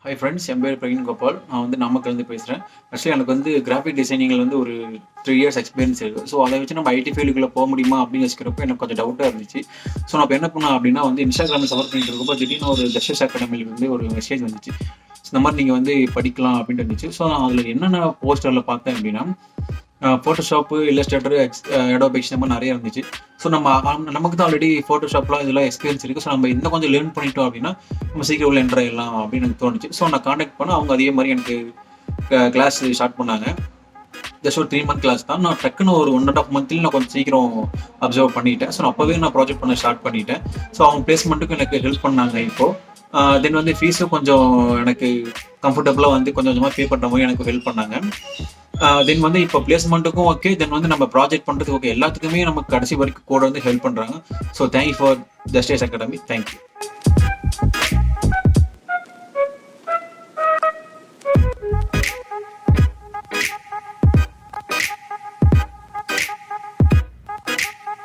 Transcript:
Hi friends, என் பேர் பிரவீன் கோபால். நான் வந்து நாமக்கல்லேருந்து பேசுகிறேன். ஆக்சுவலி எனக்கு வந்து கிராஃபிக் டிசைனிங்கில் வந்து ஒரு 3 இயர்ஸ் எக்ஸ்பீரியன்ஸ் இருக்குது. ஸோ அதை வச்சு நம்ம ஐடி ஃபீல்டுக்குள்ளே போக முடியுமா அப்படின்னு யோசிக்கிறப்போ எனக்கு கொஞ்சம் டவுட்டாக இருந்துச்சு. ஸோ நான் இப்போ என்ன பண்ணேன் அப்படின்னா வந்து இன்ஸ்டாகிராமில் சப்போர்ட் பண்ணிட்டு இருக்கப்போ திடீர்னு ஒரு ஜஸ்டிஸ் அகாடமியில் வந்து ஒரு மெசேஜ் வந்துச்சு. இந்த மாதிரி நீங்கள் வந்து படிக்கலாம் அப்படின்ட்டு இருந்துச்சு. ஸோ நான் அதில் என்னென்ன போஸ்டரில் பார்த்தேன் அப்படின்னா ஃபோட்டோஷாப்பு, இல்லஸ்ட்ரேட்டர், அடோப் இந்த மாதிரி நிறைய இருந்துச்சு. ஸோ நமக்கு தான் ஆல்ரெடி ஃபோட்டோஷாப்லாம் இதெல்லாம் எக்ஸ்பீரியன்ஸ் இருக்குது. ஸோ நம்ம இன்னும் கொஞ்சம் லேர்ன் பண்ணிட்டோம் அப்படின்னா நம்ம சீக்கிரம் உள்ள என்டர் ஆகிடலாம் அப்படின்னு எனக்கு தோணுச்சு. ஸோ நான் காண்டாக்ட் பண்ணேன். அவங்க அதே மாதிரி எனக்கு கிளாஸ் ஸ்டார்ட் பண்ணாங்க. ஜஸ்ட் ஒரு 3 மந்த் கிளாஸ் தான். நான் டக்குன்னு ஒரு 1.5 மந்த்லேயும் நான் கொஞ்சம் சீக்கிரம் அப்சர்வ் பண்ணிட்டேன். ஸோ அப்போவே நான் ப்ராஜெக்ட் பண்ண ஸ்டார்ட் பண்ணிட்டேன். ஸோ அவங்க பிளேஸ்மெண்ட்டுக்கும் எனக்கு ஹெல்ப் பண்ணாங்க. இப்போது தென் வந்து ஃபீஸும் கொஞ்சம் எனக்கு கம்ஃபர்டபுளாக வந்து கொஞ்சம் கொஞ்சமாக பே பண்ணுற மாதிரி எனக்கு ஹெல்ப் பண்ணாங்க. தென் வந்து இப்போ பிளேஸ்மெண்ட்டுக்கும் ஓகே, தென் வந்து நம்ம ப்ராஜெக்ட் பண்ணுறதுக்கு ஓகே, எல்லாத்துக்குமே நமக்கு கடைசி வரைக்கும் கூட வந்து ஹெல்ப் பண்ணுறாங்க. So thank you for justice academy. Thank you.